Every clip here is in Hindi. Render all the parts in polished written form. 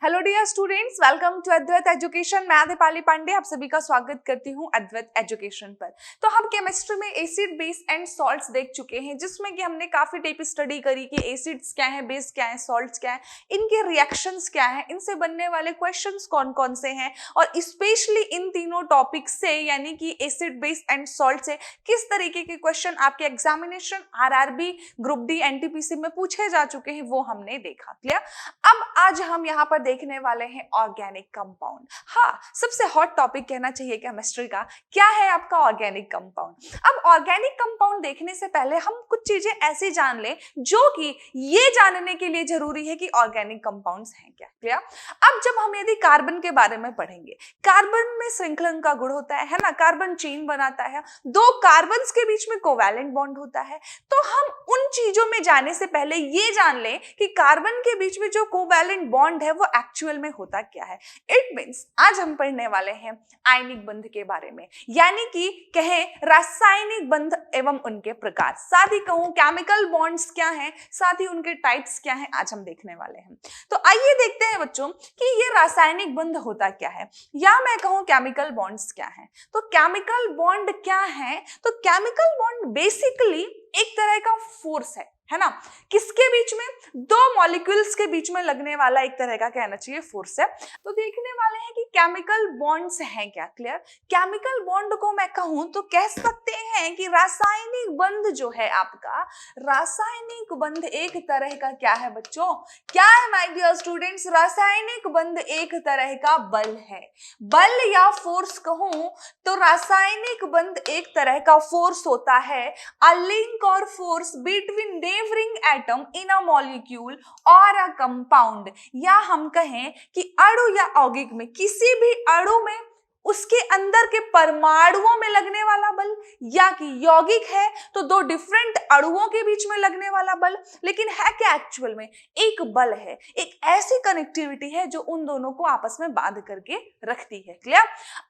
Hello dear students, welcome to Advait education. मैं दीपाली पांडे आप सभी का स्वागत करती हूं अद्वैत एजुकेशन पर। तो हम केमिस्ट्री में एसिड, बेस एंड सॉल्ट्स देख चुके हैं, जिसमें कि हमने काफी डीप स्टडी करी कि एसिड्स क्या है, बेस क्या है, सॉल्ट्स क्या है, इनके रिएक्शंस क्या है, इनसे बनने वाले क्वेश्चंस कौन कौन से हैं, और स्पेशली इन तीनों टॉपिक से यानी कि एसिड, बेस एंड सॉल्ट से किस तरीके के क्वेश्चन आपके examination RRB, group D, NTPC में पूछे जा चुके हैं, वो हमने देखा। क्लियर? अब आज हम यहाँ पर देखने वाले हैं ऑर्गेनिक कंपाउंड। हाँ, सबसे हॉट टॉपिक कहना चाहिए केमिस्ट्री का, क्या है आपका ऑर्गेनिक कंपाउंड। अब ऑर्गेनिक कंपाउंड देखने से पहले हम कुछ चीजें ऐसी जान लें जो कि ये जानने के लिए जरूरी है कि ऑर्गेनिक कंपाउंड्स हैं क्या। क्लियर? अब जब हम यदि कार्बन के बारे में पढ़ेंगे, कार्बन में श्रृंखलन का गुण होता है ना, कार्बन चेन बनाता है, दो कार्बन्स के बीच में कोवैलेंट बॉन्ड होता है। तो हम उन चीजों में जाने से पहले ये जान लें कि कार्बन के बीच में जो कोवैलेंट बॉन्ड है वो एक्चुअल में होता क्या है। इट मींस आज हम पढ़ने वाले हैं आयनिक बंध के बारे में, यानी कि कहें रासायनिक बंध एवं उनके प्रकार, साथ ही कहूं केमिकल बॉन्ड्स क्या हैं, साथ ही उनके टाइप्स क्या हैं, आज हम देखने वाले हैं। तो आइए देखते हैं बच्चों कि ये रासायनिक बंध होता क्या है, या मैं कहूं केमिकल बॉन्ड्स क्या है। तो केमिकल बॉन्ड क्या है? तो केमिकल बॉन्ड बेसिकली एक तरह का फोर्स है ना, किसके बीच में? दो मॉलिक्यूल्स के बीच में लगने वाला एक तरह का कहना चाहिए फोर्स है। तो देखने वाले हैं कि केमिकल बॉन्ड्स हैं क्या। क्लियर? केमिकल बॉन्ड को मैं कहूं तो कह सकते हैं कि रासायनिक बंध जो है आपका, रासायनिक बंध एक तरह का क्या है बच्चों? क्या है माय डियर स्टूडेंट्स? रासायनिक बंध एक तरह का बल है। बल या फोर्स कहूं तो रासायनिक बंध एक तरह का फोर्स होता है, अ लिंक और force between neighbouring atom in a molecule और अ कंपाउंड, या हम कहें कि अणु या यौगिक में, किसी भी अणु में उसके अंदर के परमाणुओं में लगने वाला बल, या कि यौगिक है तो दो डिफरेंट अणुओं के बीच में लगने वाला बल। लेकिन है क्या एक्चुअल में? एक बल है, एक ऐसी कनेक्टिविटी है जो उन दोनों को आपस में बांध करके रखती है। क्लियर?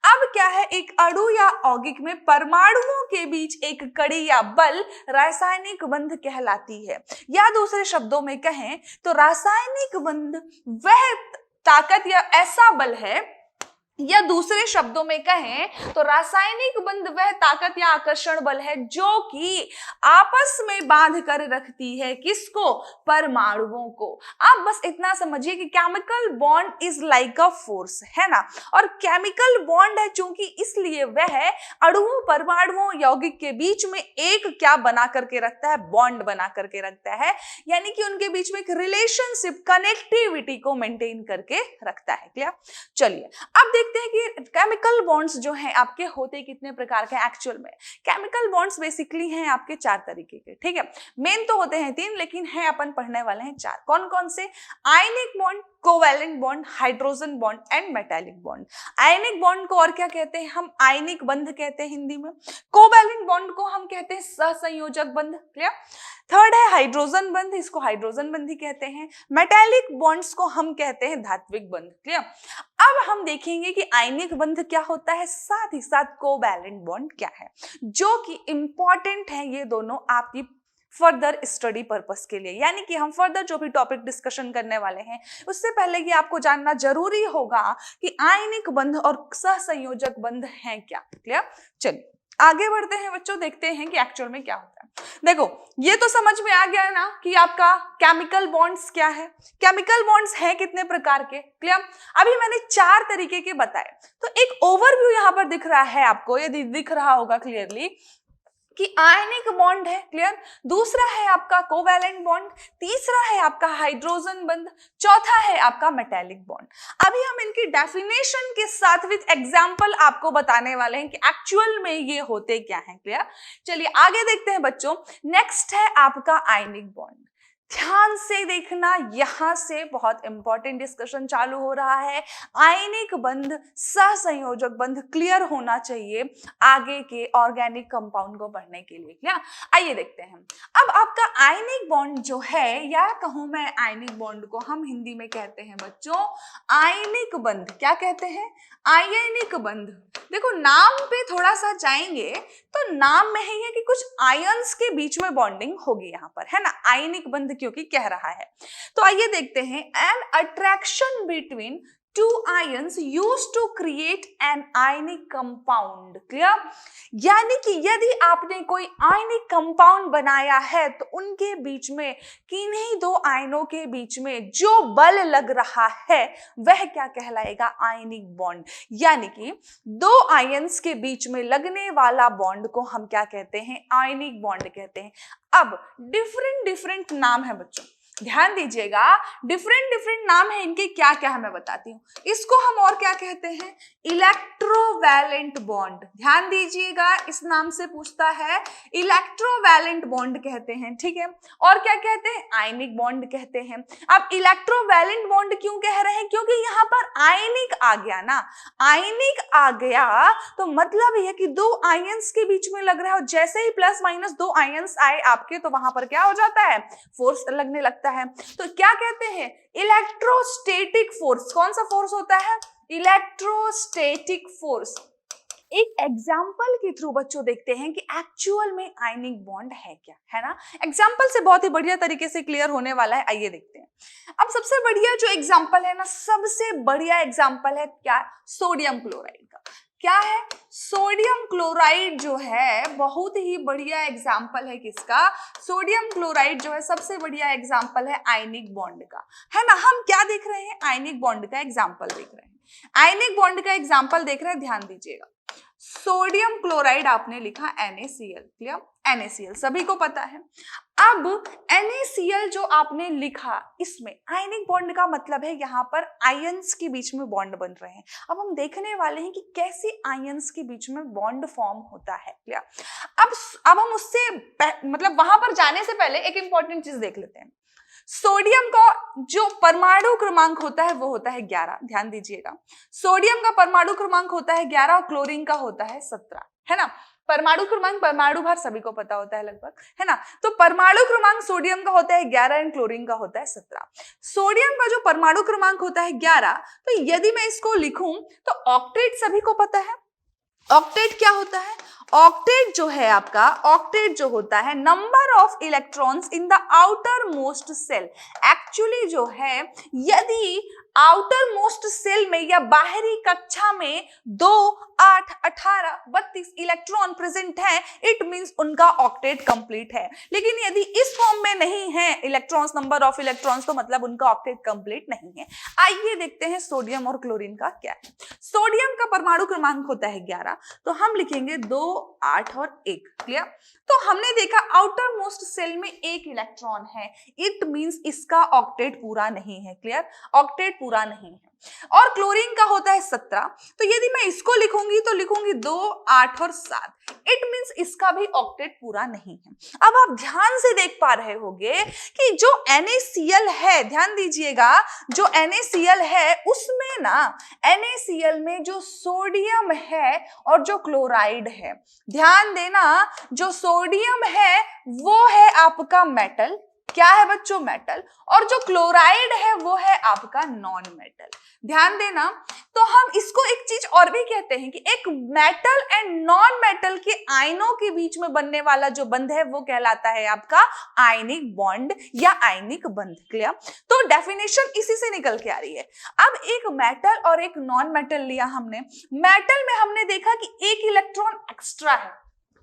अब क्या है, एक अणु या यौगिक में परमाणुओं के बीच एक कड़ी या बल रासायनिक बंध कहलाती है, या दूसरे शब्दों में कहें तो रासायनिक बंध वह ताकत या ऐसा बल है, या दूसरे शब्दों में कहें तो रासायनिक बंध वह ताकत या आकर्षण बल है जो कि आपस में बांध कर रखती है किसको? परमाणुओं को। आप बस इतना समझिए कि chemical bond is like a force, है ना, और केमिकल बॉन्ड है चूंकि इसलिए वह अणुओं, परमाणुओं, यौगिक के बीच में एक क्या बना करके रखता है? बॉन्ड बना करके रखता है, यानी कि उनके बीच में एक रिलेशनशिप, कनेक्टिविटी को मेंटेन करके रखता है। क्लियर? चलिए अब देखते हैं कि केमिकल बॉन्ड्स जो हैं आपके होते कितने प्रकार के एक्चुअल में। केमिकल बॉन्ड्स बेसिकली हैं आपके चार तरीके के, ठीक है। मेन तो होते हैं तीन, लेकिन हैं अपन पढ़ने वाले हैं चार। कौन कौन से? Ionic bond, covalent bond, hydrogen bond and metallic bond. Ionic bond को और क्या कहते हैं? हम आयनिक बंध कहते हैं हिंदी में। कोवैलेंट बॉन्ड को हम कहते हैं सहसंयोजक बंध। क्लियर? थर्ड है हाइड्रोजन बंध, इसको हाइड्रोजन बंध ही कहते हैं। मेटालिक बॉन्ड्स को हम कहते हैं धात्विक बंध। क्लियर? अब हम देखेंगे कि आयनिक बंध क्या होता है, साथ ही साथ कोवैलेंट बॉन्ड क्या है, जो कि इंपॉर्टेंट है ये दोनों आपकी फर्दर स्टडी पर्पस के लिए, यानी कि हम फर्दर जो भी टॉपिक डिस्कशन करने वाले हैं उससे पहले ये आपको जानना जरूरी होगा कि आयनिक बंध और सहसंयोजक बंध हैं क्या। क्लियर? चलिए आगे बढ़ते हैं बच्चों, देखते हैं कि एक्चुअल में क्या होता है। देखो ये तो समझ में आ गया है ना कि आपका केमिकल बॉन्ड्स क्या है, केमिकल बॉन्ड्स हैं कितने प्रकार के। क्लियर? अभी मैंने चार तरीके के बताए, तो एक ओवरव्यू यहां पर दिख रहा है आपको, यदि दिख रहा होगा क्लियरली कि आयनिक बॉन्ड है। क्लियर? दूसरा है आपका कोवैलेंट बॉन्ड, तीसरा है आपका हाइड्रोजन बंध, चौथा है आपका मेटालिक बॉन्ड। अभी हम इनकी डेफिनेशन के साथ विद एग्जांपल आपको बताने वाले हैं कि एक्चुअल में ये होते क्या हैं। क्लियर? चलिए आगे देखते हैं बच्चों। नेक्स्ट है आपका आयनिक बॉन्ड। ध्यान से देखना, यहां से बहुत इंपॉर्टेंट डिस्कशन चालू हो रहा है। आयनिक बंध, सहसंयोजक बंध क्लियर होना चाहिए आगे के ऑर्गेनिक कंपाउंड को पढ़ने के लिए। क्लियर? आइए देखते हैं। अब आपका आयनिक बॉन्ड जो है, या कहूं मैं आयनिक बॉन्ड को हम हिंदी में कहते हैं बच्चों आयनिक बंध। क्या कहते हैं? आयनिक बंध। देखो नाम पे थोड़ा सा जाएंगे तो नाम में ही है कि कुछ आयंस के बीच में बॉन्डिंग होगी यहाँ पर, है ना। आयनिक बंध क्योंकि कह रहा है। तो आइए देखते हैं, N attraction between two ions used to create an ionic compound। Clear? यानी कि यदि आपने कोई आयनिक कंपाउंड बनाया है तो उनके बीच में, किन्हीं दो आयनों के बीच में जो बल लग रहा है वह क्या कहलाएगा? Ionic bond. यानी कि दो आयंस के बीच में लगने वाला बॉन्ड को हम क्या कहते हैं? आयनिक बॉन्ड कहते हैं। अब डिफरेंट नाम है बच्चों, ध्यान दीजिएगा, डिफरेंट नाम है इनके, क्या क्या है मैं बताती हूँ। इसको हम और क्या कहते हैं? Electrovalent bond. ध्यान दीजिएगा, इस नाम से पूछता है, इलेक्ट्रोवैलेंट बॉन्ड कहते हैं, ठीक है। और क्या कहते हैं? आयनिक बॉन्ड कहते हैं। अब इलेक्ट्रोवैलेंट बॉन्ड क्यों कह रहे हैं? क्योंकि यहाँ पर आयनिक आ गया ना, आयनिक आ गया तो मतलब यह कि दो आयंस के बीच में लग रहा है, और जैसे ही प्लस माइनस दो आयंस आए आपके तो वहां पर क्या हो जाता है? फोर्स लगने लगता है। तो क्या कहते हैं? Electrostatic force. कौन सा फोर्स होता है? Electrostatic force. एक एग्जाम्पल के थ्रू बच्चों देखते हैं कि एक्चुअल में आयनिक बॉन्ड है क्या, है ना। एग्जाम्पल से बहुत ही बढ़िया तरीके से क्लियर होने वाला है। आइए देखते हैं। अब सबसे बढ़िया जो एग्जाम्पल है ना, सबसे बढ़िया एग्जाम्पल है क्या? सोडियम क्लोराइड का। क्या है? सोडियम क्लोराइड जो है बहुत ही बढ़िया एग्जाम्पल है। किसका? सोडियम क्लोराइड जो है सबसे बढ़िया एग्जाम्पल है आयनिक बॉन्ड का, है ना। हम क्या देख रहे हैं? आयनिक बॉन्ड का एग्जाम्पल देख रहे हैं। आयनिक बॉन्ड का एग्जाम्पल देख रहे हैं, ध्यान दीजिएगा। सोडियम क्लोराइड आपने लिखा NaCl, क्लियर? NaCl सभी को पता है। अब NaCl जो आपने लिखा, इसमें आयनिक बॉन्ड का मतलब है यहाँ पर आयंस के बीच में बॉन्ड बन रहे हैं। अब हम देखने वाले हैं कि कैसे आयंस के बीच में बॉन्ड फॉर्म होता है, क्लियर? अब हम उससे मतलब वहां पर जाने से पहले एक इंपॉर्टेंट चीज देख लेते हैं। सोडियम का जो परमाणु क्रमांक होता है वो होता है 11। ध्यान दीजिएगा, सोडियम का परमाणु क्रमांक होता है 11 और क्लोरीन का होता है 17, है ना। परमाणु क्रमांक, परमाणु भार सभी को पता होता है लगभग, है ना। तो परमाणु क्रमांक सोडियम का होता है 11 एंड क्लोरीन का होता है 17। सोडियम का जो परमाणु क्रमांक होता है 11, तो यदि मैं इसको लिखूं तो ऑक्टेट सभी को पता है। ऑक्टेट क्या होता है? ऑक्टेट जो है आपका, ऑक्टेट जो होता है number of electrons in the outer most cell. Actually जो है, यदि आउटर मोस्ट सेल में या बाहरी कक्षा में 2, 8, 18, 32 इलेक्ट्रॉन प्रेजेंट है, इट मींस उनका ऑक्टेट कंप्लीट है। लेकिन यदि इस फॉर्म में नहीं है इलेक्ट्रॉन्स, नंबर ऑफ इलेक्ट्रॉन्स, तो मतलब उनका ऑक्टेट कंप्लीट नहीं है। आइए देखते हैं सोडियम और क्लोरीन का क्या है। सोडियम का परमाणु क्रमांक होता है 11, तो हम लिखेंगे 2, 8 और 1, क्लियर? तो हमने देखा आउटर मोस्ट सेल में 1 इलेक्ट्रॉन है, इट मींस इसका ऑक्टेट पूरा नहीं है, क्लियर? ऑक्टेट पूरा नहीं है। और क्लोरीन का होता है 17, तो यदि मैं इसको लिखूंगी तो लिखूंगी 2, 8 और 7, इट मींस इसका भी ऑक्टेट पूरा नहीं है। अब आप ध्यान से देख पा रहे होंगे कि जो NaCl है, ध्यान दीजिएगा, जो NaCl है उसमें ना, NaCl में जो सोडियम है और जो क्लोराइड है, ध्यान देना, जो सोडियम है वो है आपका मेटल। क्या है बच्चों? मेटल। और जो क्लोराइड है वो है आपका नॉन मेटल। ध्यान देना। तो हम इसको एक चीज और भी कहते हैं कि एक मेटल एंड नॉन मेटल के आयनों के बीच में बनने वाला जो बंध है वो कहलाता है आपका आयनिक बॉन्ड या आयनिक बंध, क्लियर? तो डेफिनेशन इसी से निकल के आ रही है। अब एक मेटल और एक नॉन मेटल लिया हमने। मेटल में हमने देखा कि 1 इलेक्ट्रॉन एक्स्ट्रा है।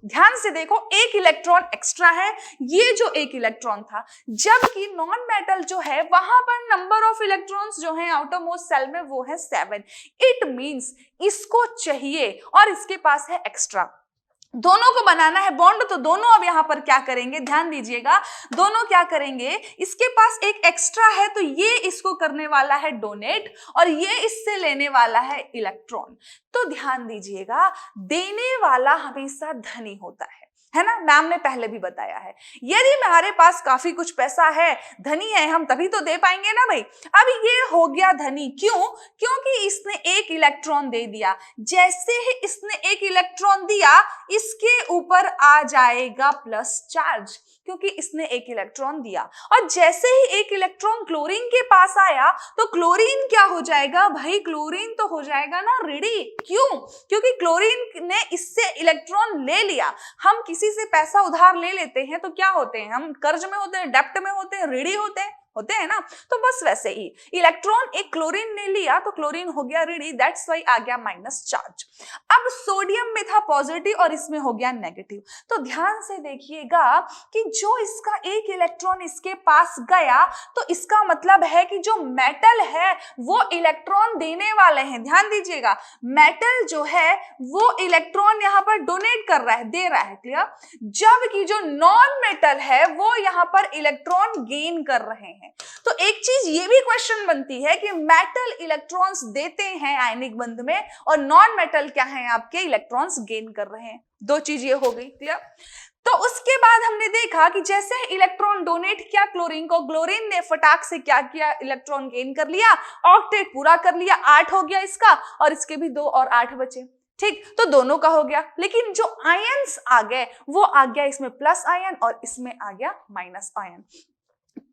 ध्यान से देखो, 1 इलेक्ट्रॉन एक्स्ट्रा है, ये जो 1 इलेक्ट्रॉन था। जबकि नॉन मेटल जो है वहां पर नंबर ऑफ इलेक्ट्रॉन्स जो है आउटर मोस्ट सेल में वो है 7। इट मींस इसको चाहिए और इसके पास है एक्स्ट्रा। दोनों को बनाना है बॉन्ड, तो दोनों अब यहां पर क्या करेंगे? ध्यान दीजिएगा, दोनों क्या करेंगे? इसके पास एक एक्स्ट्रा है तो ये इसको करने वाला है डोनेट और ये इससे लेने वाला है इलेक्ट्रॉन। तो ध्यान दीजिएगा, देने वाला हमेशा धनी होता है ना। मैम ने पहले भी बताया है, यदि हमारे पास काफी कुछ पैसा है, धनी है हम, तभी तो दे पाएंगे ना भाई। अब ये हो गया धनी, क्यों? क्योंकि इसने 1 इलेक्ट्रॉन दे दिया। जैसे ही इसने 1 इलेक्ट्रॉन दिया, इसके ऊपर आ जाएगा प्लस चार्ज, क्योंकि इसने 1 इलेक्ट्रॉन दिया। और जैसे ही 1 इलेक्ट्रॉन क्लोरीन के पास आया तो क्लोरीन क्या हो जाएगा भाई? क्लोरीन तो हो जाएगा ना रेडी। क्यों? क्योंकि क्लोरीन ने इससे इलेक्ट्रॉन ले लिया। हम किसी किसी से पैसा उधार ले लेते हैं तो क्या होते हैं, हम कर्ज में होते हैं, डेप्ट में होते हैं, ऋणी होते हैं ना। तो बस वैसे ही इलेक्ट्रॉन एक क्लोरीन ने लिया तो क्लोरीन हो गया ऋणी, दैट्स वाई आ गया माइनस चार्ज। अब सोडियम में था पॉजिटिव और इसमें हो गया नेगेटिव। तो ध्यान से देखिएगा कि जो इसका एक इलेक्ट्रॉन इसके पास गया तो इसका मतलब है कि जो मेटल है वो इलेक्ट्रॉन देने वाले हैं। ध्यान दीजिएगा, मेटल जो है वो इलेक्ट्रॉन यहाँ पर डोनेट कर रहा है, दे रहा है, क्लियर। जबकि जो नॉन मेटल है वो यहाँ पर इलेक्ट्रॉन गेन कर रहे हैं। तो एक चीज ये भी क्वेश्चन बनती है कि मेटल इलेक्ट्रॉन्स देते हैं आयनिक बंध में और नॉन मेटल क्या है, आपके इलेक्ट्रॉन्स गेन कर रहे हैं। दो चीज ये हो गई, क्लियर। तो उसके बाद हमने देखा कि जैसे इलेक्ट्रॉन डोनेट किया क्लोरीन को, क्लोरीन ने फटाक से क्या किया, इलेक्ट्रॉन गेन कर लिया, ऑक्टेट पूरा कर लिया, 8 हो गया इसका और इसके भी 2 और 8 बचे। ठीक, तो दोनों का हो गया। लेकिन जो आयंस आ गए वो आ गया इसमें प्लस आयन और इसमें आ गया माइनस आयन।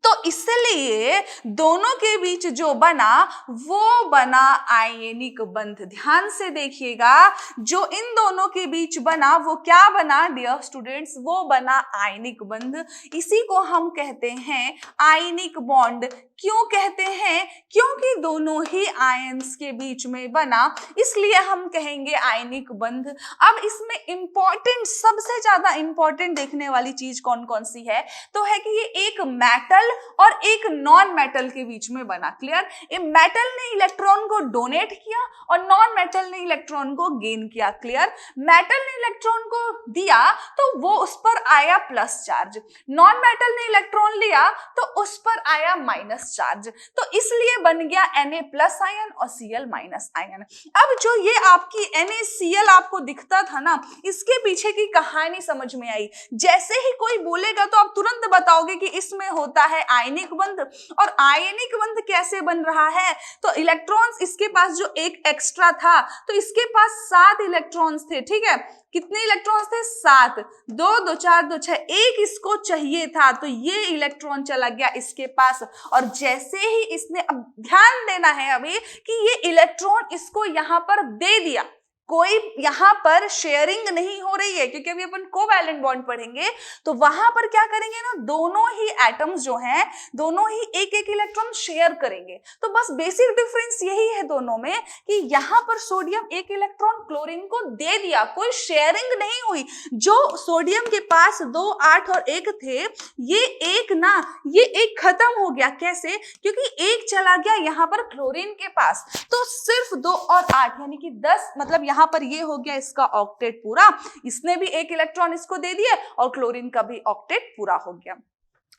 तो इसलिए दोनों के बीच जो बना वो बना आयनिक बंध। ध्यान से देखिएगा, जो इन दोनों के बीच बना वो क्या बना डियर स्टूडेंट्स, वो बना आयनिक बंध। इसी को हम कहते हैं आयनिक बॉन्ड। क्यों कहते हैं, क्योंकि दोनों ही आयंस के बीच में बना, इसलिए हम कहेंगे आयनिक बंध। अब इसमें इंपॉर्टेंट, सबसे ज्यादा इंपॉर्टेंट देखने वाली चीज कौन कौन सी है, तो है कि ये एक मेटल और एक नॉन मेटल के बीच में बना, क्लियर। ये मेटल ने इलेक्ट्रॉन को डोनेट किया और नॉन मेटल ने इलेक्ट्रॉन को गेन किया, क्लियर। मेटल ने इलेक्ट्रॉन को दिया तो वो उस पर आया प्लस चार्ज, नॉन मेटल ने इलेक्ट्रॉन लिया तो उस पर आया माइनस चार्ज। तो इसलिए बन गया Na प्लस आयन और Cl माइनस आयन। अब जो ये आपकी NaCl आपको दिखता था ना, इसके पीछे की कहानी समझ में आई। जैसे ही कोई बोलेगा तो आप तुरंत बताओगे कि इसमें होता है आयनिक बंध। और आयनिक बंध कैसे बन रहा है, तो इलेक्ट्रॉन्स इसके पास जो एक एक्स्ट्रा था, तो इसके पास 7 इलेक्ट्रॉन्स थे, ठीक है। कितने इलेक्ट्रॉन्स थे, 7, 2 2 4 2 6, एक इसको चाहिए था तो ये इलेक्ट्रॉन चला गया इसके पास। और जैसे ही इसने, अब ध्यान देना है अभी कि ये इलेक्ट्रॉन इसको यहां पर दे दिया, कोई यहां पर शेयरिंग नहीं हो रही है, क्योंकि अभी अपन कोवैलेंट बॉन्ड पढ़ेंगे तो वहां पर क्या करेंगे ना, दोनों ही एटम्स जो हैं दोनों ही एक एक इलेक्ट्रॉन शेयर करेंगे। तो बस बेसिक डिफरेंस यही है दोनों में कि यहां पर सोडियम एक इलेक्ट्रॉन क्लोरीन को दे दिया, कोई शेयरिंग नहीं हुई। जो सोडियम के पास 2 8 और 1 थे, ये एक खत्म हो गया। कैसे, क्योंकि एक चला गया यहां पर क्लोरीन के पास, तो सिर्फ 2 और 8 यानी कि 10, मतलब यहां पर ये हो गया इसका ऑक्टेट पूरा। इसने भी एक इलेक्ट्रॉन इसको दे दिए और क्लोरीन का भी ऑक्टेट पूरा हो गया।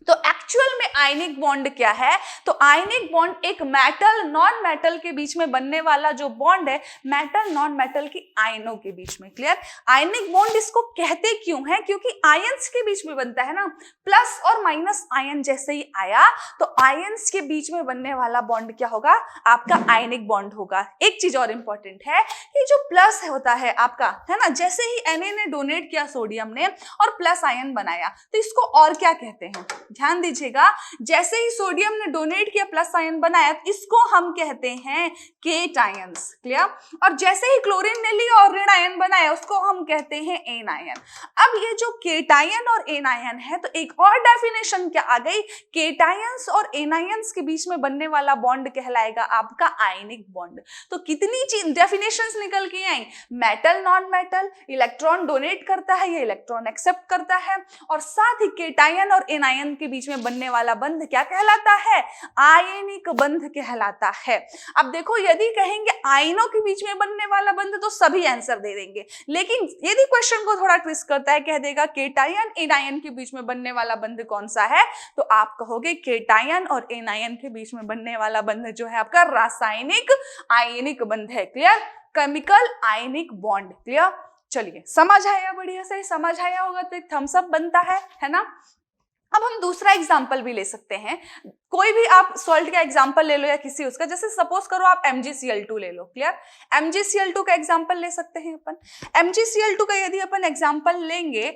तो एक्चुअल में आयनिक बॉन्ड क्या है, तो आयनिक बॉन्ड एक मेटल नॉन मेटल के बीच में बनने वाला जो बॉन्ड है, मेटल नॉन मेटल की आयनों के बीच में, क्लियर। आयनिक बॉन्ड इसको कहते क्यों है, क्योंकि आयंस के बीच में बनता है ना, प्लस और माइनस आयन जैसे ही आया तो आयंस के बीच में बनने वाला बॉन्ड क्या होगा, आपका आयनिक बॉन्ड होगा। एक चीज और इंपॉर्टेंट है कि जो प्लस होता है आपका, है ना, जैसे ही Na ने डोनेट किया सोडियम ने और प्लस आयन बनाया, तो इसको और क्या कहते हैं, ध्यान दीजिएगा। जैसे ही सोडियम ने डोनेट किया प्लस आयन बनाया, इसको हम कहते हैं केटायंस, क्लियर। और जैसे ही क्लोरीन ने लिया और ऋण आयन बनाया, उसको हम कहते हैं एन आयन। अब ये जो केटायन और एन आयन है, तो एक और डेफिनेशन क्या आ गई, केटायंस और एनायंस के बीच में बनने वाला बॉन्ड कहलाएगा आपका आयनिक बॉन्ड। तो कितनी डेफिनेशंस निकल के आई, metal non metal, electron donate करता है, ये इलेक्ट्रॉन एक्सेप्ट करता है, और साथ ही केटायन और एनायन के बीच में बनने वाला बंध क्या कहलाता है, आयनिक बंध कहलाता है। अब देखो, यदि कहेंगे आयनों के बीच में बनने वाला बंध तो सभी आंसर दे देंगे, लेकिन यदि क्वेश्चन को थोड़ा ट्विस्ट करता है, कह देगा केटायन एनायन के बीच में बनने वाला बंध कौन सा है, तो आप कहोगे केटायन और एनायन के बीच में बनने वाला बंध जो है आपका रासायनिक आयनिक बंध है, clear, chemical ionic bond, clear. चलिए, समझ आया, बढ़िया से समझ आया होगा तो एक थम्स अप बनता है ना। अब हम दूसरा एग्जाम्पल भी ले सकते हैं, कोई भी आप सॉल्ट का एग्जाम्पल ले लो या किसी उसका, जैसे सपोज करो आप MgCl2 ले लो, क्लियर। MgCl2 का एग्जाम्पल ले सकते हैं अपन। MgCl2 का यदि अपन एग्जाम्पल लेंगे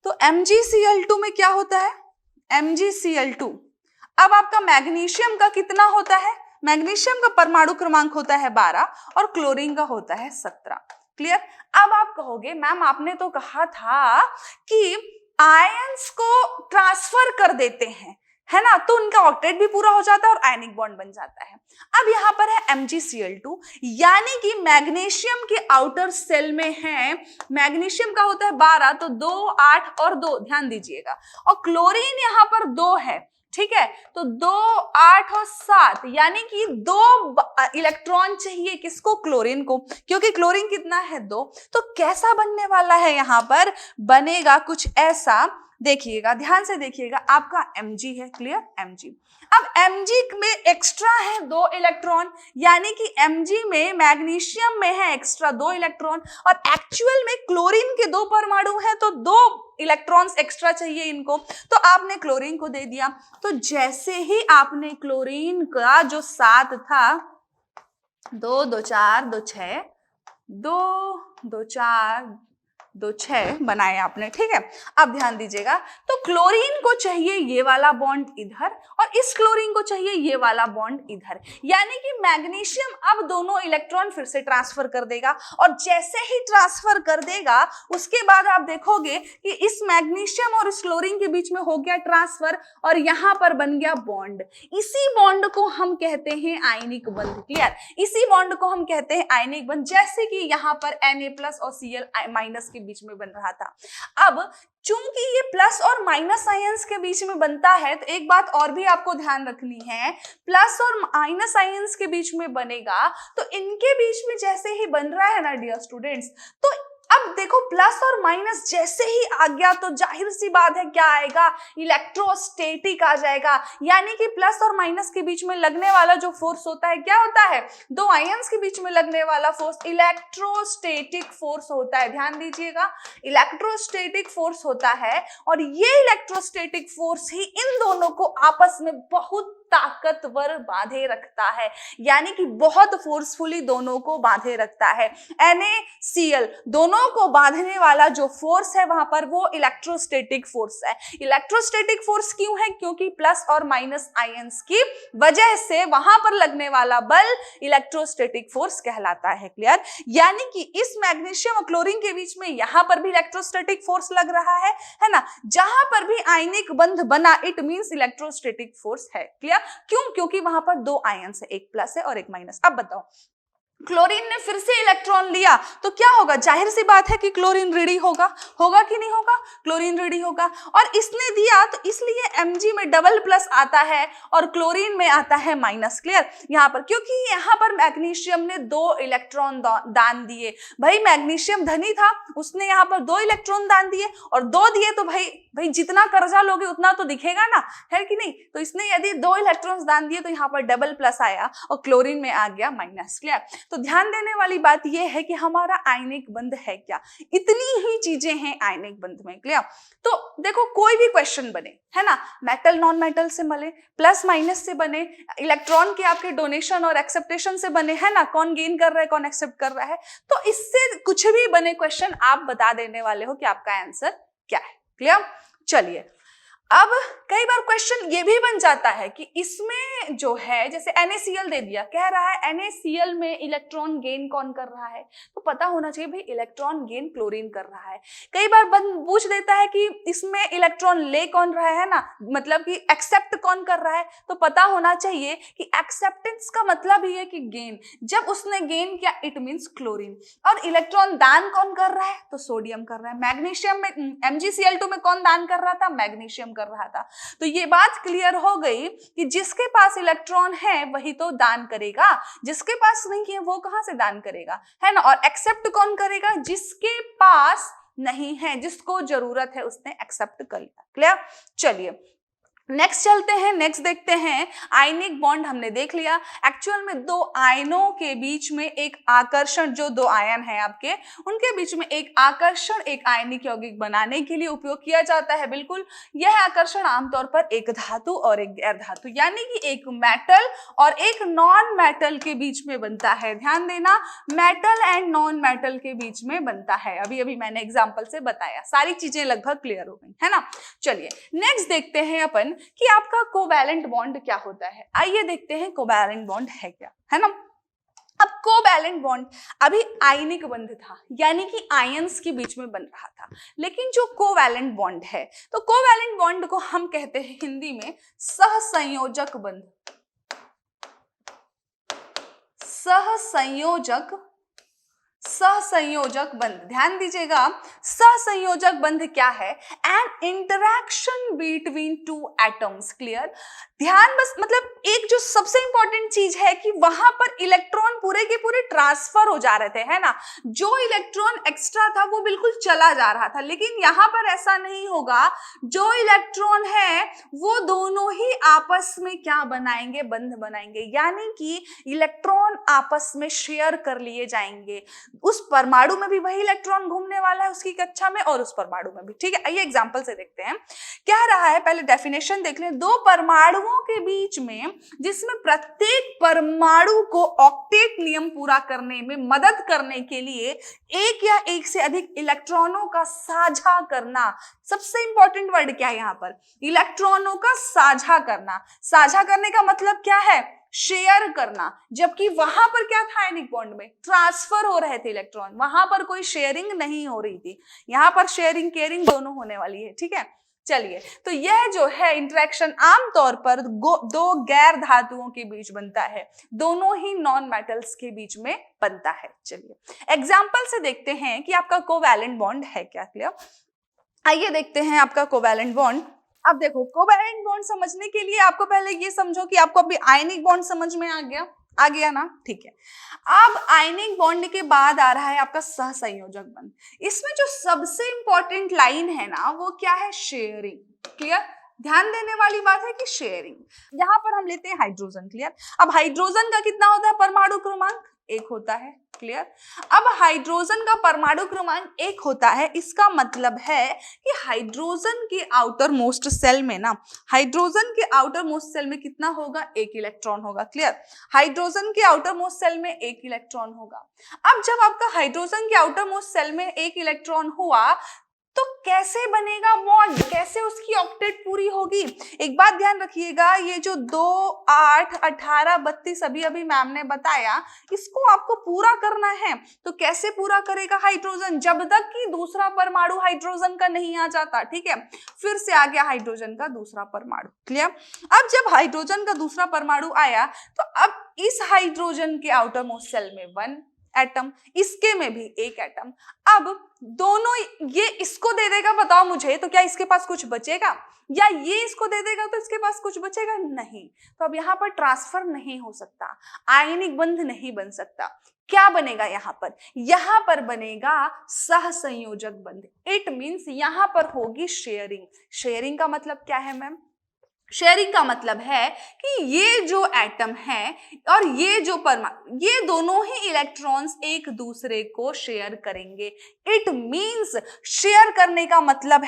तो MgCl2 में क्या होता है, MgCl2, अब आपका मैग्नीशियम का कितना होता है, मैग्नीशियम का परमाणु क्रमांक होता है 12 और क्लोरीन का होता है 17, क्लियर। अब आप कहोगे मैम आपने तो कहा था कि आयंस को ट्रांसफर कर देते हैं, है ना, तो उनका ऑक्टेट भी पूरा हो जाता है और आयनिक बॉन्ड बन जाता है। अब यहाँ पर है MgCl2, यानी कि मैग्नीशियम के आउटर सेल में है, मैग्नीशियम का होता है 12, तो 2, 8 और 2, ध्यान दीजिएगा, और क्लोरीन यहाँ पर 2 है, ठीक है, तो 2, 8 और 7, यानी कि 2 इलेक्ट्रॉन चाहिए किसको, क्लोरीन को, क्योंकि क्लोरीन कितना है 2। तो कैसा बनने वाला है, यहाँ पर बनेगा कुछ ऐसा, देखिएगा ध्यान से देखिएगा, आपका Mg है, क्लियर, Mg। अब Mg में एक्स्ट्रा है 2 इलेक्ट्रॉन, यानी कि Mg में मैग्नीशियम में है एक्स्ट्रा 2 इलेक्ट्रॉन, और एक्चुअल में क्लोरीन के 2 परमाणु है, तो 2 इलेक्ट्रॉन्स एक्स्ट्रा चाहिए इनको, तो आपने क्लोरीन को दे दिया। तो जैसे ही आपने क्लोरीन का जो 7 था, 2, 2, 4, 2, 6, 2, 2, 4, 2, 6 बनाए आपने, ठीक है। अब ध्यान दीजिएगा, तो क्लोरीन को चाहिए ये वाला बॉन्ड इधर, और इस क्लोरीन को चाहिए ये वाला बॉन्ड इधर, यानी कि मैग्नीशियम अब दोनों इलेक्ट्रॉन फिर से ट्रांसफर कर देगा, और जैसे ही ट्रांसफर कर देगा उसके बाद आप देखोगे कि इस मैग्नीशियम और इस क्लोरीन के बीच में हो गया ट्रांसफर, और यहां पर बन गया बॉन्ड। इसी बॉन्ड को हम कहते हैं आयनिक बंध, क्लियर, इसी बॉन्ड को हम कहते हैं आयनिक बंध, जैसे कि यहाँ पर Na+ और Cl- के बीच में बन रहा था। अब चूंकि ये प्लस और माइनस आयंस के बीच में बनता है, तो एक बात और भी आपको ध्यान रखनी है, प्लस और माइनस आयंस के बीच में बनेगा, तो इनके बीच में जैसे ही बन रहा है ना डियर स्टूडेंट्स, तो अब देखो प्लस और माइनस जैसे ही आ गया तो जाहिर सी बात है क्या आएगा, इलेक्ट्रोस्टैटिक आ जाएगा, यानी कि प्लस और माइनस के बीच में लगने वाला जो फोर्स होता है क्या होता है, 2 आयंस के बीच में लगने वाला फोर्स इलेक्ट्रोस्टैटिक फोर्स होता है। ध्यान दीजिएगा, इलेक्ट्रोस्टैटिक फोर्स होता है, और ये इलेक्ट्रोस्टैटिक फोर्स ही इन दोनों को आपस में बहुत ताकतवर बांधे रखता है, यानी कि बहुत फोर्सफुली दोनों को बांधे रखता है। NaCl दोनों को बांधने वाला जो फोर्स है वहां पर वो इलेक्ट्रोस्टैटिक फोर्स है। इलेक्ट्रोस्टैटिक फोर्स क्यों है, क्योंकि प्लस और माइनस आयंस की वजह से वहां पर लगने वाला बल इलेक्ट्रोस्टैटिक फोर्स कहलाता है, क्लियर। यानी कि इस मैग्नीशियम और क्लोरीन के बीच में यहां पर भी इलेक्ट्रोस्टैटिक फोर्स लग रहा है ना, जहां पर भी आयनिक बंध बना इट मींस इलेक्ट्रोस्टैटिक फोर्स है, क्लियर। क्यों, क्योंकि वहां पर 2 आयंस है, एक प्लस है और एक माइनस। अब बताओ, क्लोरीन ने फिर से इलेक्ट्रॉन लिया तो क्या होगा, जाहिर सी बात है कि क्लोरीन रेडी होगा, होगा कि नहीं होगा, क्लोरीन रेडी होगा, और इसने दिया तो इसलिए Mg में डबल प्लस आता है और क्लोरीन में आता है माइनस, क्लियर। यहाँ पर क्योंकि यहाँ पर मैग्नीशियम ने 2 इलेक्ट्रॉन दान दिए, भाई मैग्नीशियम धनी था, उसने यहाँ पर 2 इलेक्ट्रॉन दान दिए, और 2 दिए तो भाई जितना कर्जा लोगे उतना तो दिखेगा ना, है कि नहीं। तो इसने यदि 2 इलेक्ट्रॉन्स दान दिए तो यहाँ पर डबल प्लस आया और क्लोरीन में आ गया माइनस, क्लियर। तो ध्यान देने वाली बात यह है कि हमारा आयनिक बंध है क्या, इतनी ही चीजें हैं आयनिक बंध में, क्लियर। तो देखो कोई भी क्वेश्चन बने, है ना, मेटल नॉन मेटल से बने, प्लस माइनस से बने, इलेक्ट्रॉन के आपके डोनेशन और एक्सेप्टेशन से बने, है ना, कौन गेन कर रहा है कौन एक्सेप्ट कर रहा है, तो इससे कुछ भी बने क्वेश्चन आप बता देने वाले हो कि आपका आंसर क्या है, क्लियर। चलिए, अब कई बार क्वेश्चन ये भी बन जाता है कि इसमें जो है जैसे NaCl दे दिया, कह रहा है NaCl में इलेक्ट्रॉन गेन कौन कर रहा है, तो पता होना चाहिए भाई इलेक्ट्रॉन गेन क्लोरीन कर रहा है। कई बार पूछ देता है कि इसमें इलेक्ट्रॉन ले कौन रहा है ना, मतलब कि एक्सेप्ट कौन कर रहा है, तो पता होना चाहिए कि एक्सेप्टेंस का मतलब ही है कि गेन, जब उसने गेन किया इट मींस क्लोरीन, और इलेक्ट्रॉन दान कौन कर रहा है, तो सोडियम कर रहा है। मैग्नीशियम में MgCl2 में कौन दान कर रहा था, मैग्नीशियम कर रहा था। तो ये बात क्लियर हो गई कि जिसके पास इलेक्ट्रॉन है वही तो दान करेगा, जिसके पास नहीं है वो कहां से दान करेगा, है ना। और एक्सेप्ट कौन करेगा, जिसके पास नहीं है, जिसको जरूरत है उसने एक्सेप्ट कर लिया, क्लियर। चलिए नेक्स्ट चलते हैं, नेक्स्ट देखते हैं। आयनिक बॉन्ड हमने देख लिया, एक्चुअल में 2 आयनों के बीच में एक आकर्षण, जो 2 आयन है आपके उनके बीच में एक आकर्षण एक आयनिक यौगिक बनाने के लिए उपयोग किया जाता है। बिल्कुल, यह आकर्षण आमतौर पर एक धातु और एक गैर धातु यानी कि एक मेटल और एक नॉन मेटल के बीच में बनता है। ध्यान देना, मेटल एंड नॉन मेटल के बीच में बनता है। अभी अभी मैंने एग्जाम्पल से बताया, सारी चीजें लगभग क्लियर हो गई, है ना। चलिए नेक्स्ट देखते हैं अपन कि आपका कोवैलेंट बॉन्ड क्या होता है। आइए देखते हैं कोवैलेंट बॉन्ड है क्या, है ना। अब कोवैलेंट बॉन्ड अभी आयनिक बंध था, यानी कि आयंस के बीच में बन रहा था, लेकिन जो कोवैलेंट बॉन्ड है, तो कोवैलेंट बॉन्ड को हम कहते हैं हिंदी में सहसंयोजक बंध। सहसंयोजक बंध, ध्यान दीजिएगा, सहसंयोजक बंध क्या है? An interaction between two atoms. Clear? ध्यान बस, मतलब एक जो सबसे इंपॉर्टेंट चीज है कि वहां पर इलेक्ट्रॉन पूरे के पूरे ट्रांसफर हो जा रहे थे, है ना। जो इलेक्ट्रॉन एक्स्ट्रा था वो बिल्कुल चला जा रहा था, लेकिन यहां पर ऐसा नहीं होगा। जो इलेक्ट्रॉन है वो दोनों ही आपस में क्या बनाएंगे? बंध बनाएंगे, यानी कि इलेक्ट्रॉन आपस में शेयर कर लिए जाएंगे। उस परमाणु में भी वही इलेक्ट्रॉन घूमने वाला है उसकी कक्षा में, और उस परमाणु में भी। ठीक है, आइए एग्जांपल से देखते हैं क्या रहा है। पहले डेफिनेशन देख लें। दो परमाणुओं के बीच में, जिसमें प्रत्येक परमाणु को ऑक्टेट नियम पूरा करने में मदद करने के लिए एक या एक से अधिक इलेक्ट्रॉनों का साझा करना। सबसे इंपॉर्टेंट वर्ड क्या है यहाँ पर? इलेक्ट्रॉनों का साझा करना। साझा करने का मतलब क्या है? शेयर करना। जबकि वहां पर क्या था? आयनिक बॉन्ड में ट्रांसफर हो रहे थे इलेक्ट्रॉन, वहां पर कोई शेयरिंग नहीं हो रही थी। यहां पर शेयरिंग केयरिंग दोनों होने वाली है। ठीक है, चलिए, तो यह जो है इंटरेक्शन आमतौर पर दो गैर धातुओं के बीच बनता है, दोनों ही नॉन मेटल्स के बीच में बनता है। चलिए एग्जाम्पल से देखते हैं कि आपका कोवैलेंट बॉन्ड है क्या। क्लियर? आइए देखते हैं आपका कोवैलेंट बॉन्ड। अब देखो, कोवैलेंट बॉन्ड समझने के लिए आपको पहले ये समझो कि आपको अभी आयनिक बॉन्ड समझ में आ गया ना। ठीक है, अब आयनिक बॉन्ड के बाद आ रहा है आपका सहसंयोजक बंध। इसमें जो सबसे इंपॉर्टेंट लाइन है ना, वो क्या है? शेयरिंग। क्लियर? ध्यान देने वाली बात है कि शेयरिंग। यहां पर हम लेते हैं हाइड्रोजन। क्लियर? अब हाइड्रोजन का कितना होता है परमाणु क्रमांक? 1 होता है। क्लियर? अब हाइड्रोजन का परमाणु क्रमांक 1 होता है, इसका मतलब है कि हाइड्रोजन के आउटर मोस्ट सेल में ना, हाइड्रोजन के आउटर मोस्ट सेल में कितना होगा? 1 इलेक्ट्रॉन होगा। क्लियर? हाइड्रोजन के आउटर मोस्ट सेल में 1 इलेक्ट्रॉन होगा। अब जब आपका हाइड्रोजन के आउटर मोस्ट सेल में 1 इलेक्ट्रॉन हुआ, तो कैसे बनेगा बॉन्ड? कैसे उसकी ऑक्टेट पूरी होगी? एक बात ध्यान रखिएगा, ये जो 2, 8, 18, 32 अभी मैम ने बताया, इसको आपको पूरा करना है। तो कैसे पूरा करेगा हाइड्रोजन? जब तक कि दूसरा परमाणु हाइड्रोजन का नहीं आ जाता। ठीक है, फिर से आ गया हाइड्रोजन का दूसरा परमाणु। क्लियर? अब जब हाइड्रोजन का दूसरा परमाणु आया, तो अब इस हाइड्रोजन के आउटर मोस्ट सेल में 1 एटम, इसके में भी 1 एटम। अब दोनों, ये इसको दे देगा, बताओ मुझे, तो क्या इसके पास कुछ बचेगा? या ये इसको दे देगा तो इसके पास कुछ बचेगा? नहीं। तो अब यहाँ पर ट्रांसफर नहीं हो सकता, आयनिक बंध नहीं बन सकता। क्या बनेगा यहाँ पर? यहाँ पर बनेगा सहसंयोजक बंध। इट मीन्स यहाँ पर होगी शेयरिंग। शेयरिंग का मतलब क्या है मैम? शेयरिंग का मतलब है कि ये जो एटम है और ये जो परमाणु, ये दोनों ही इलेक्ट्रॉन्स एक दूसरे को शेयर करेंगे। इट मींस शेयर करने का मतलब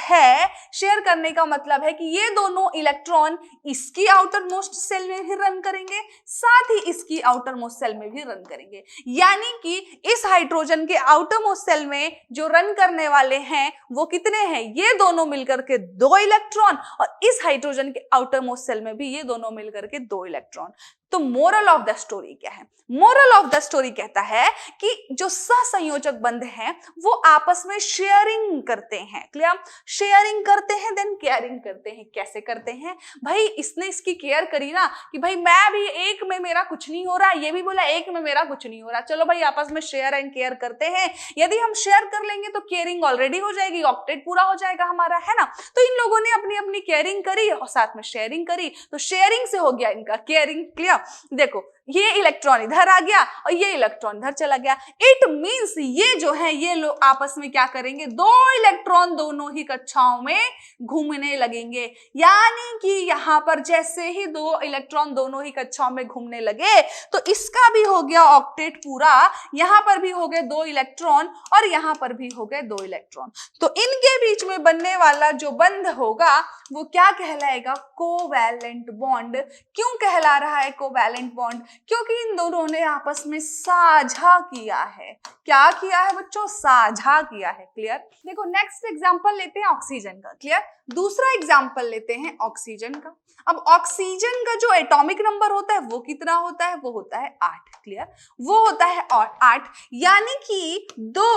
है कि ये दोनों इलेक्ट्रॉन इसकी आउटर मोस्ट सेल में भी रन करेंगे, साथ ही इसकी आउटर मोस्ट सेल में भी रन करेंगे। यानी कि इस हाइड्रोजन के आउटर मोस्ट सेल में जो रन करने वाले हैं वो कितने हैं? ये दोनों मिलकर के 2 इलेक्ट्रॉन, और इस हाइड्रोजन के आउटर मोस्ट सेल में भी ये दोनों मिलकर के 2 इलेक्ट्रॉन। तो मोरल ऑफ द स्टोरी क्या है? मोरल ऑफ द स्टोरी कहता है कि जो सहसंयोजक बंध हैं वो आपस में शेयरिंग करते हैं। क्लियर? शेयरिंग करते हैं, देन केयरिंग करते हैं। कैसे करते हैं भाई? इसने इसकी केयर करी ना कि भाई मैं भी, एक में मेरा कुछ नहीं हो रहा, ये भी बोला एक में मेरा कुछ नहीं हो रहा, चलो भाई आपस में शेयर एंड केयर करते हैं। यदि हम शेयर कर लेंगे तो केयरिंग ऑलरेडी हो जाएगी, ऑक्टेट पूरा हो जाएगा हमारा, है ना। तो इन लोगों ने अपनी अपनी केयरिंग करी और साथ में शेयरिंग करी, तो शेयरिंग से हो गया इनका केयरिंग। क्लियर? देखो, ये इलेक्ट्रॉन इधर आ गया और ये इलेक्ट्रॉन इधर चला गया। इट मींस ये जो है ये लोग आपस में क्या करेंगे? 2 इलेक्ट्रॉन दोनों ही कक्षाओं में घूमने लगेंगे। यानी कि यहाँ पर जैसे ही 2 इलेक्ट्रॉन दोनों ही कक्षाओं में घूमने लगे, तो इसका भी हो गया ऑक्टेट पूरा, यहाँ पर भी हो गए 2 इलेक्ट्रॉन और यहाँ पर भी हो गए 2 इलेक्ट्रॉन। तो इनके बीच में बनने वाला जो बंध होगा वो क्या कहलाएगा? Covalent bond. क्यों कहला रहा है कोवैलेंट बॉन्ड? क्योंकि इन दोनों ने आपस में साझा किया है। क्या किया है बच्चों? साझा किया है। क्लियर? देखो नेक्स्ट एग्जांपल लेते हैं ऑक्सीजन का। क्लियर? दूसरा एग्जांपल लेते हैं ऑक्सीजन का। अब ऑक्सीजन का जो एटॉमिक नंबर होता है वो कितना होता है? वो होता है 8। क्लियर? वो होता है 8, यानी कि 2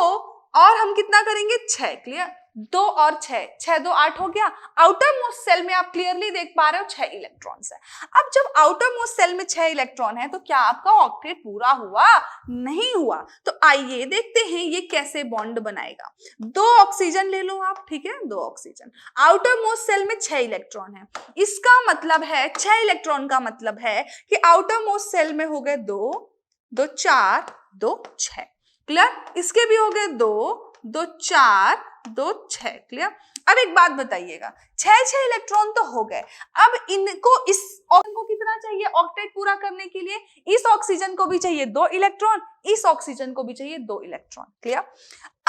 और हम कितना करेंगे? 6। क्लियर? 2 और 6, 6 2 8 हो गया। आउटर मोस्ट सेल में आप क्लियरली देख पा रहे हो 6 इलेक्ट्रॉन्स है। अब जब आउटर मोस्ट सेल में 6 इलेक्ट्रॉन है तो क्या आपका ऑक्टेट पूरा हुआ? नहीं हुआ। तो आइए देखते हैं ये कैसे बॉन्ड बनाएगा। 2 ऑक्सीजन ले लो आप, ठीक है? 2 ऑक्सीजन, आउटर मोस्ट सेल में 6 इलेक्ट्रॉन है। इसका मतलब है 6 इलेक्ट्रॉन का मतलब है कि आउटर मोस्ट सेल में हो गए 2 2 4 2 6। क्लियर? इसके भी हो गए 2 2 4 2 6। क्लियर? अब एक बात बताइएगा, 6 इलेक्ट्रॉन तो हो गए। अब इनको इस ऑक्सीजन को कितना चाहिए ऑक्टेट पूरा करने के लिए? इस ऑक्सीजन को भी चाहिए 2 इलेक्ट्रॉन, इस ऑक्सीजन को भी चाहिए 2 इलेक्ट्रॉन। क्लियर?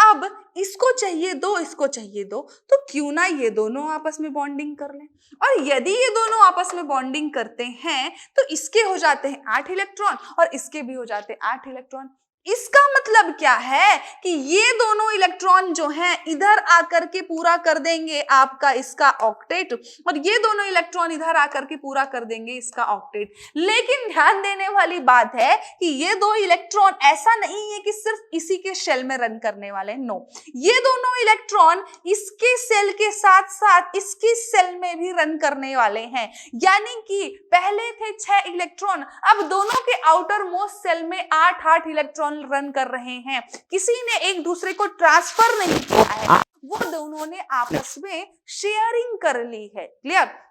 अब इसको चाहिए 2, इसको चाहिए 2, तो क्यों ना ये दोनों आपस में बॉन्डिंग कर लें। और यदि ये दोनों आपस में बॉन्डिंग करते हैं तो इसके हो जाते हैं 8 इलेक्ट्रॉन और इसके भी हो जाते हैं 8 इलेक्ट्रॉन। इसका मतलब क्या है कि ये दोनों इलेक्ट्रॉन जो हैं इधर आकर के पूरा कर देंगे आपका इसका ऑक्टेट, और ये दोनों इलेक्ट्रॉन इधर आकर के पूरा कर देंगे इसका ऑक्टेट। लेकिन ध्यान देने वाली बात है कि ये 2 इलेक्ट्रॉन ऐसा नहीं है कि सिर्फ इसी के शेल में रन करने वाले, नो, ये दोनों इलेक्ट्रॉन इसके सेल के साथ साथ इसकी सेल में भी रन करने वाले हैं। यानी कि पहले थे 6 इलेक्ट्रॉन, अब दोनों के आउटर मोस्ट सेल में 8 इलेक्ट्रॉन रन कर रहे हैं। किसी ने एक दूसरे को ट्रांसफर नहीं किया है, वो दोनों ने आपस में शेयरिंग कर ली है। क्लियर?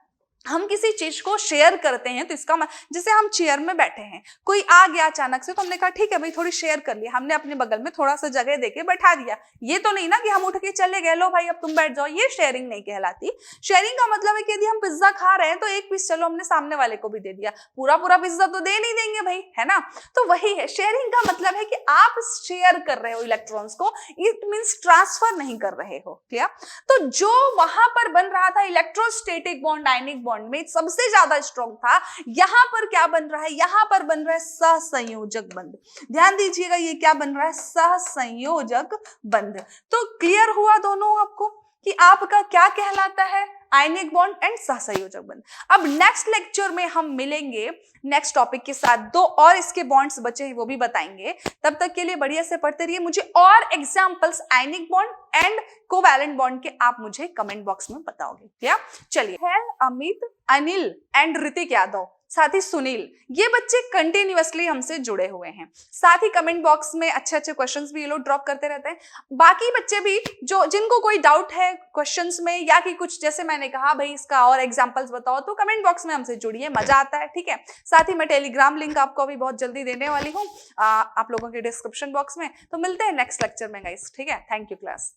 हम किसी चीज को शेयर करते हैं तो इसका जैसे हम चेयर में बैठे हैं, कोई आ गया अचानक से तो हमने कहा ठीक है भाई थोड़ी शेयर कर लिया, हमने अपने बगल में थोड़ा सा जगह देके बैठा दिया। ये तो नहीं ना कि हम उठ के चले गए, लो भाई अब तुम बैठ जाओ, ये शेयरिंग नहीं कहलाती। शेयरिंग का मतलब है कि यदि हम पिज्जा खा रहे हैं तो एक पीस चलो हमने सामने वाले को भी दे दिया, पूरा पूरा पिज्जा तो दे नहीं देंगे भाई, है ना? तो वही है, शेयरिंग का मतलब है कि आप शेयर कर रहे हो इलेक्ट्रॉन्स को, इट मीन्स ट्रांसफर नहीं कर रहे हो। क्लियर? तो जो वहां पर बन रहा था इलेक्ट्रोस्टैटिक बॉन्ड आयनिक बॉन्ड में सबसे ज्यादा स्ट्रॉन्ग था, यहां पर क्या बन रहा है? यहां पर बन रहा है सहसंयोजक बंध। ध्यान दीजिएगा ये क्या बन रहा है? सहसंयोजक बंध। तो क्लियर हुआ दोनों आपको कि आपका क्या कहलाता है? आयनिक बॉन्ड एंड सहसंयोजक बंध। अब नेक्स्ट लेक्चर में हम मिलेंगे नेक्स्ट टॉपिक के साथ, 2 और इसके बॉन्ड्स बचे हैं वो भी बताएंगे। तब तक के लिए बढ़िया से पढ़ते रहिए। मुझे और examples ionic bond and covalent bond के आप मुझे कमेंट बॉक्स में बताओगे। क्या? चलिए, अमित, अनिल एंड ऋतिक यादव, साथ ही सुनील, ये बच्चे कंटिन्यूअसली हमसे जुड़े हुए हैं। साथ ही कमेंट बॉक्स में अच्छे अच्छे क्वेश्चंस भी ये लोग ड्रॉप करते रहते हैं। बाकी बच्चे भी जो जिनको कोई डाउट है क्वेश्चंस में या कि कुछ जैसे मैंने कहा भाई इसका और एग्जांपल्स बताओ, तो कमेंट बॉक्स में हमसे जुड़िए, मजा आता है। ठीक है? साथ ही मैं टेलीग्राम लिंक आपको अभी बहुत जल्दी देने वाली हूँ आप लोगों के डिस्क्रिप्शन बॉक्स में। तो मिलते हैं नेक्स्ट लेक्चर में गाइस। ठीक है? Thank you class.